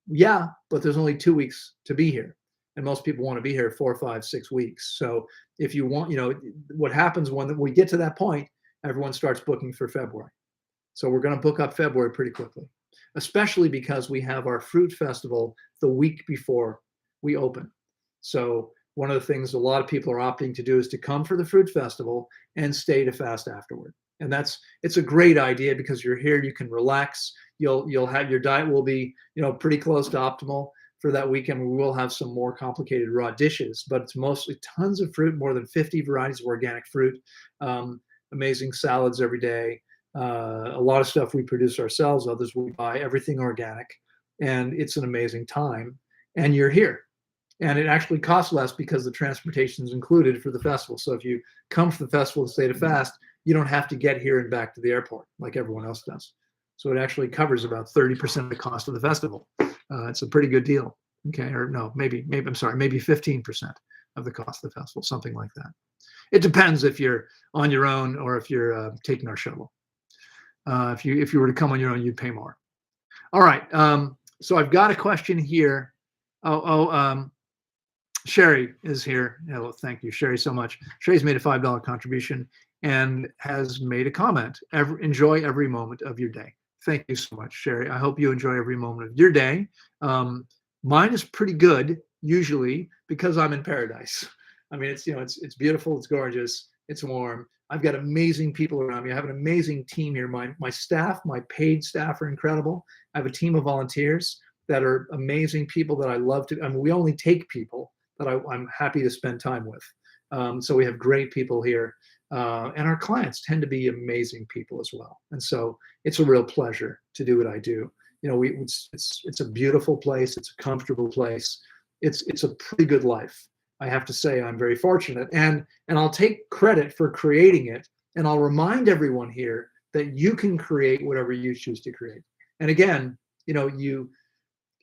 Yeah, but there's only 2 weeks to be here. And most people want to be here 4, 5, 6 weeks. So if you want, what happens when we get to that point, everyone starts booking for February. So we're going to book up February pretty quickly, especially because we have our fruit festival the week before we open. So one of the things a lot of people are opting to do is to come for the fruit festival and stay to fast afterward. And it's a great idea because you're here, you can relax. You'll have, your diet will be, pretty close to optimal for that weekend. We will have some more complicated raw dishes, but it's mostly tons of fruit, more than 50 varieties of organic fruit, amazing salads every day. A lot of stuff we produce ourselves, others we buy, everything organic. And it's an amazing time. And you're here. And it actually costs less because the transportation is included for the festival. So if you come for the festival and stay to fast, you don't have to get here and back to the airport like everyone else does. So it actually covers about 30% of the cost of the festival. It's a pretty good deal. Okay, or no, maybe 15% of the cost of the festival, something like that. It depends if you're on your own or if you're taking our shuttle. If you were to come on your own, you'd pay more. All right. So I've got a question here. Sherry is here. Hello, thank you, Sherry, so much. Sherry's made a $5 contribution and has made a comment. Enjoy every moment of your day. Thank you so much, Sherry. I hope you enjoy every moment of your day. Mine is pretty good usually because I'm in paradise. I mean, it's beautiful, it's gorgeous, it's warm. I've got amazing people around me. I have an amazing team here. My staff, my paid staff are incredible. I have a team of volunteers that are amazing people that I love to. I mean, we only take people that I'm happy to spend time with. So we have great people here, and our clients tend to be amazing people as well. And so it's a real pleasure to do what I do. You know, it's a beautiful place. It's a comfortable place. It's a pretty good life. I have to say I'm very fortunate, and I'll take credit for creating it, and I'll remind everyone here that you can create whatever you choose to create. And again, you know,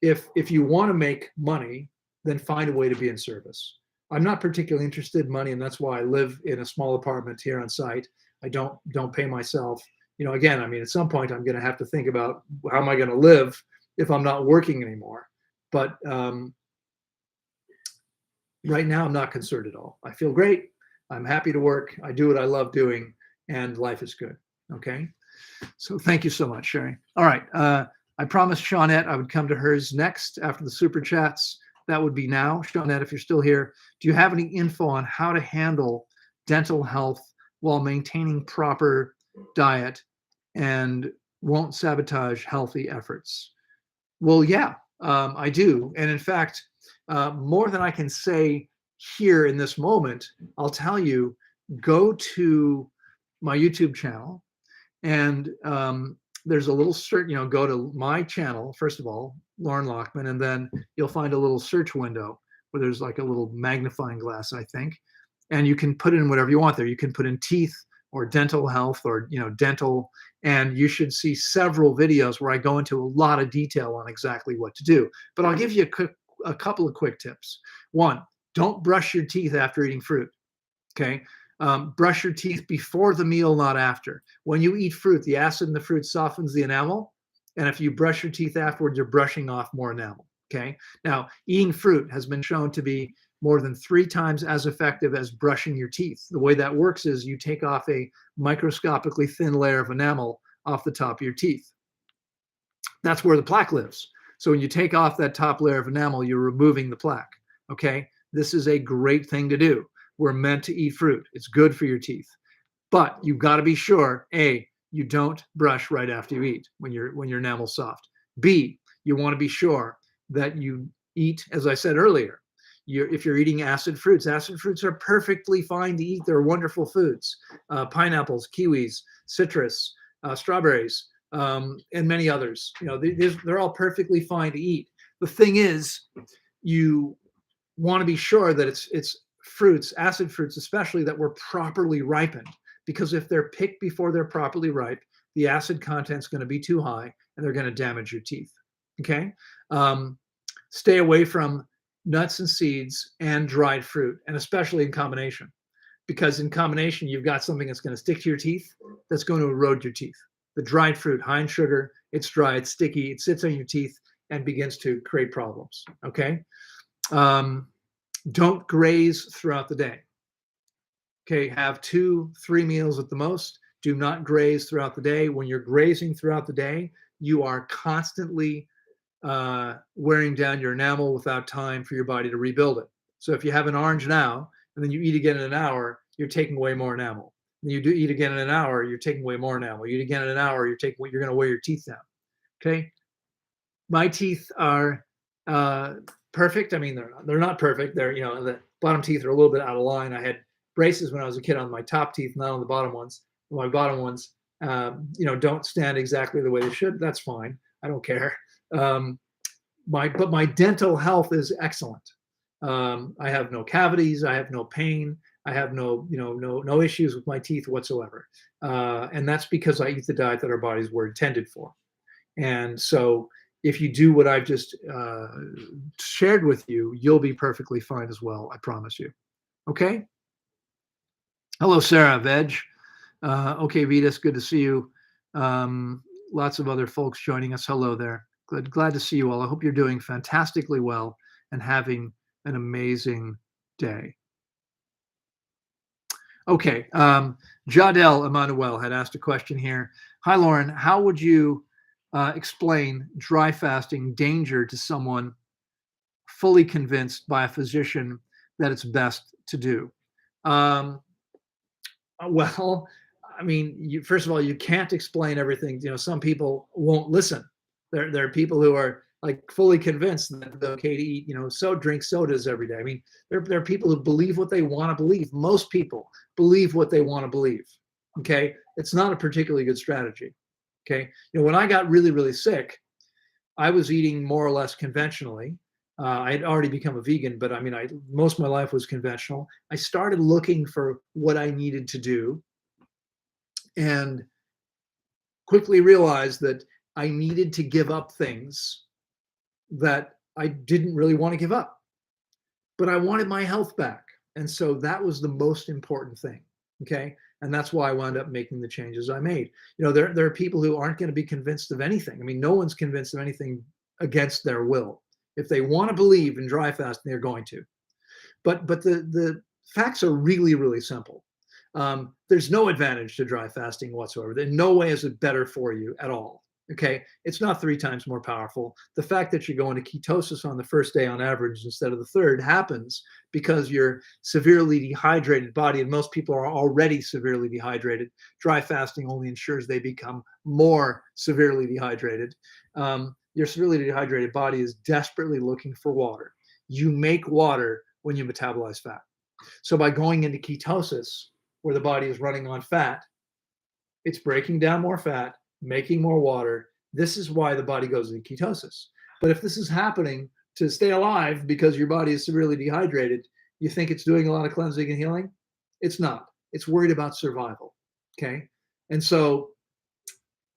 if you want to make money, then find a way to be in service. I'm not particularly interested in money, and that's why I live in a small apartment here on site. I don't pay myself. You know, again, I mean, at some point I'm going to have to think about how am I going to live if I'm not working anymore. But right now, I'm not concerned at all. I feel great. I'm happy to work. I do what I love doing, and life is good. Okay. So thank you so much, Sherry. All right. I promised Shawnette I would come to hers next after the super chats. That would be now. Shawnette, if you're still here, do you have any info on how to handle dental health while maintaining proper diet and won't sabotage healthy efforts? Well, yeah, I do. And in fact, more than I can say here in this moment, I'll tell you, go to my YouTube channel, and there's a little search, you know, go to my channel, first of all, Loren Lockman, and then you'll find a little search window where there's like a little magnifying glass, I think, and you can put in whatever you want there. You can put in teeth or dental health or, you know, dental, and you should see several videos where I go into a lot of detail on exactly what to do. But I'll give you a couple of quick tips. One, don't brush your teeth after eating fruit. Okay. Brush your teeth before the meal, not after. When you eat fruit, the acid in the fruit softens the enamel. And if you brush your teeth afterwards, you're brushing off more enamel. Okay. Now, eating fruit has been shown to be more than 3 times as effective as brushing your teeth. The way that works is you take off a microscopically thin layer of enamel off the top of your teeth. That's where the plaque lives. So when you take off that top layer of enamel, you're removing the plaque. Okay. This is a great thing to do. We're meant to eat fruit. It's good for your teeth. But you've got to be sure, A, you don't brush right after you eat when your enamel's soft. B, you want to be sure that you eat, as I said earlier, if you're eating acid fruits are perfectly fine to eat. They're wonderful foods. Pineapples, kiwis, citrus, strawberries, and many others. You know, they're all perfectly fine to eat. The thing is, you want to be sure that it's fruits, acid fruits especially, that were properly ripened. Because if they're picked before they're properly ripe, the acid content's going to be too high and they're going to damage your teeth. Okay. Stay away from nuts and seeds and dried fruit, and especially in combination, because in combination, you've got something that's going to stick to your teeth that's going to erode your teeth. The dried fruit, high in sugar, it's dry, it's sticky, it sits on your teeth and begins to create problems. Okay. Don't graze throughout the day. Okay, have 2-3 meals at the most. Do not graze throughout the day. When you're grazing throughout the day, you are constantly wearing down your enamel without time for your body to rebuild it. So if you have an orange now, and then you eat again in an hour, you're taking away more enamel. And you do eat again in an hour, you're taking away more enamel. You eat again in an hour, you're going to wear your teeth down. Okay, my teeth are perfect. I mean, they're not perfect. They're, you know, the bottom teeth are a little bit out of line. I had braces when I was a kid on my top teeth, not on the bottom ones. My bottom ones, you know, don't stand exactly the way they should. That's fine. I don't care. But my dental health is excellent. I have no cavities. I have no pain. I have no issues with my teeth whatsoever. And that's because I eat the diet that our bodies were intended for. And so if you do what I've just shared with you, you'll be perfectly fine as well. I promise you. Okay. Hello, Sarah, Veg. Okay, Vitas, good to see you. Lots of other folks joining us. Hello there. Glad to see you all. I hope you're doing fantastically well and having an amazing day. Okay, Jadel Emmanuel had asked a question here. Hi, Loren. How would you explain dry fasting danger to someone fully convinced by a physician that it's best to do? Well, I mean, first of all, you can't explain everything. Some people won't listen. There are people who are like fully convinced that it's okay to eat, drink sodas every day. I mean, there are people who believe what they want to believe. Most people believe what they want to believe. Okay, it's not a particularly good strategy. Okay, when I got really, really sick, I was eating more or less conventionally. I had already become a vegan, but I mean, most of my life was conventional. I started looking for what I needed to do, and quickly realized that I needed to give up things that I didn't really want to give up, but I wanted my health back. And so that was the most important thing. Okay. And that's why I wound up making the changes I made. There are people who aren't going to be convinced of anything. I mean, no one's convinced of anything against their will. If they want to believe in dry fasting, they're going to. But the facts are really, really simple. There's no advantage to dry fasting whatsoever. In no way is it better for you at all. Okay, it's not 3 times more powerful. The fact that you go into ketosis on the first day on average instead of the third happens because your severely dehydrated body, and most people are already severely dehydrated. Dry fasting only ensures they become more severely dehydrated. Your severely dehydrated body is desperately looking for water. You make water when you metabolize fat. So by going into ketosis, where the body is running on fat, it's breaking down more fat, making more water. This is why the body goes into ketosis. But if this is happening to stay alive because your body is severely dehydrated, you think it's doing a lot of cleansing and healing? It's not. It's worried about survival. Okay. And so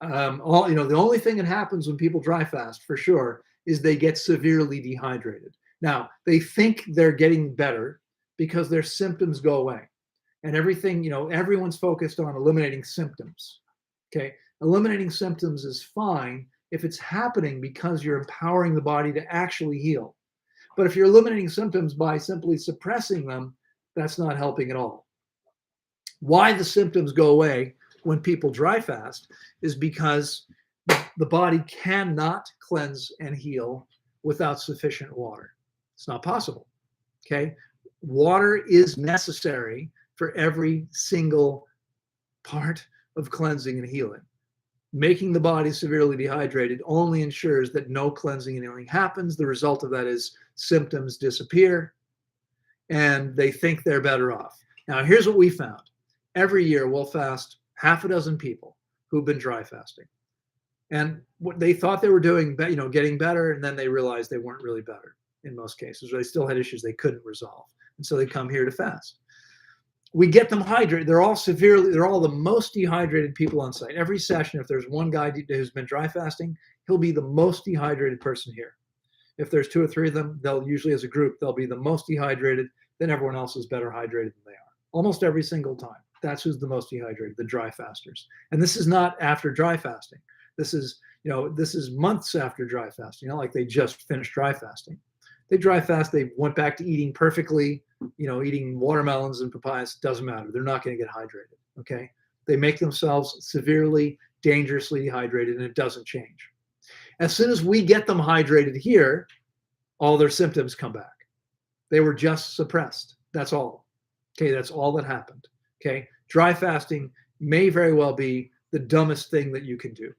the only thing that happens when people dry fast for sure is they get severely dehydrated. Now, they think they're getting better because their symptoms go away. And everything, everyone's focused on eliminating symptoms. Okay. Eliminating symptoms is fine if it's happening because you're empowering the body to actually heal. But if you're eliminating symptoms by simply suppressing them, that's not helping at all. Why the symptoms go away when people dry fast is because the body cannot cleanse and heal without sufficient water. It's not possible. Okay. Water is necessary for every single part of cleansing and healing. Making the body severely dehydrated only ensures that no cleansing and healing happens. The result of that is symptoms disappear and they think they're better off. Now, here's what we found. Every year we'll fast half a dozen people who've been dry fasting. And what they thought they were doing, getting better, and then they realized they weren't really better in most cases, or they still had issues they couldn't resolve. And so they come here to fast. We get them hydrated. They're all the most dehydrated people on site. Every session, if there's one guy who's been dry fasting, he'll be the most dehydrated person here. If there's 2 or 3 of them, they'll usually, as a group, they'll be the most dehydrated. Then everyone else is better hydrated than they are. Almost every single time. That's who's the most dehydrated, the dry fasters. And this is not after dry fasting. This is months after dry fasting. Like they just finished dry fasting. They dry fast, they went back to eating perfectly, eating watermelons and papayas. Doesn't matter. They're not going to get hydrated. Okay. They make themselves severely, dangerously dehydrated, and it doesn't change. As soon as we get them hydrated here, all their symptoms come back. They were just suppressed. That's all. Okay. That's all that happened. Okay. Dry fasting may very well be the dumbest thing that you can do.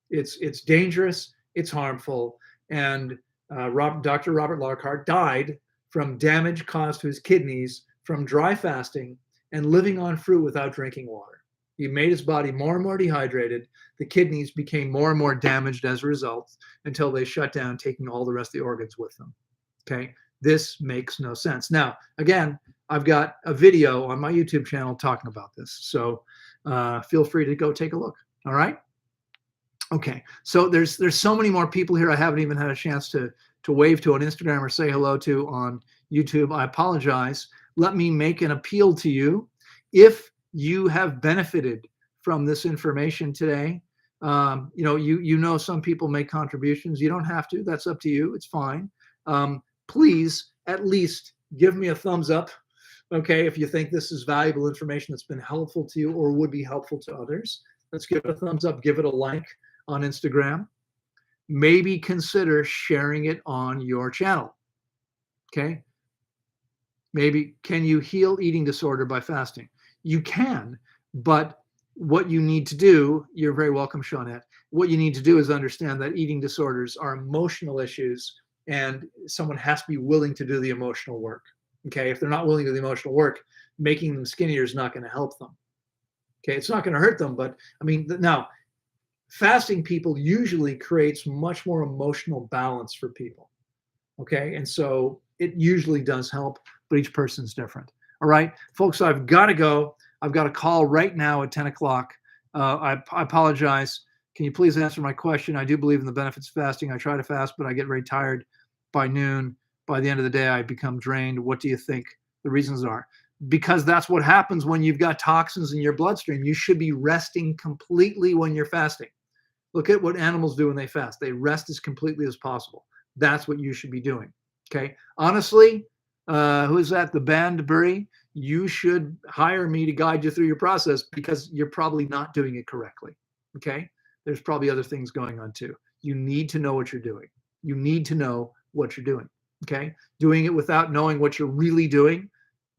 It's dangerous. It's harmful. And Dr. Robert Lockhart died from damage caused to his kidneys from dry fasting and living on fruit without drinking water. He made his body more and more dehydrated. The kidneys became more and more damaged as a result until they shut down, taking all the rest of the organs with them. Okay, this makes no sense. Now, again, I've got a video on my YouTube channel talking about this, so feel free to go take a look. All right. Okay, so there's so many more people here I haven't even had a chance to wave to on Instagram or say hello to on YouTube. I apologize. Let me make an appeal to you. If you have benefited from this information today, some people make contributions. You don't have to. That's up to you. It's fine. Please at least give me a thumbs up. Okay, if you think this is valuable information that's been helpful to you or would be helpful to others, let's give it a thumbs up. Give it a like on Instagram. Maybe consider sharing it on your channel. Okay. Maybe, can you heal eating disorder by fasting? You can, but what you need to do, you're very welcome, Shawnette. What you need to do is understand that eating disorders are emotional issues, and someone has to be willing to do the emotional work. Okay. If they're not willing to do the emotional work, making them skinnier is not going to help them. Okay. It's not going to hurt them, but I mean, now, fasting people usually creates much more emotional balance for people. Okay. And so it usually does help, but each person's different. All right, folks, I've got to go. I've got a call right now at 10 o'clock. I apologize. Can you please answer my question? I do believe in the benefits of fasting. I try to fast, but I get very tired by noon. By the end of the day, I become drained. What do you think the reasons are? Because that's what happens when you've got toxins in your bloodstream. You should be resting completely when you're fasting. Look at what animals do when they fast. They rest as completely as possible. That's what you should be doing. Okay. Honestly, who is that? The Bandbury. You should hire me to guide you through your process, because you're probably not doing it correctly. Okay. There's probably other things going on too. You need to know what you're doing. You need to know what you're doing. Okay. Doing it without knowing what you're really doing,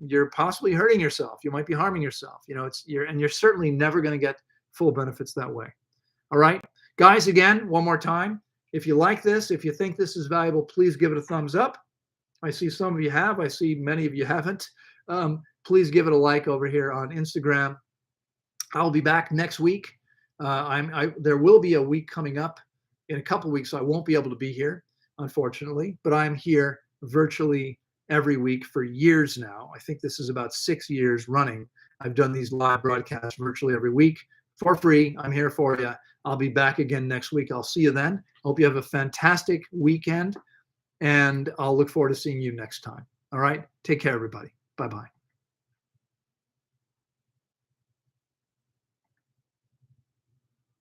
you're possibly hurting yourself. You might be harming yourself. You know, you're certainly never going to get full benefits that way. All right. Guys, again, one more time. If you like this, if you think this is valuable, please give it a thumbs up. I see some of you have. I see many of you haven't. Please give it a like over here on Instagram. I'll be back next week. There will be a week coming up in a couple weeks. So I won't be able to be here, unfortunately, but I'm here virtually every week for years now. I think this is about 6 years running. I've done these live broadcasts virtually every week for free. I'm here for you. I'll be back again next week. I'll see you then. Hope you have a fantastic weekend, and I'll look forward to seeing you next time. All right. Take care, everybody. Bye-bye.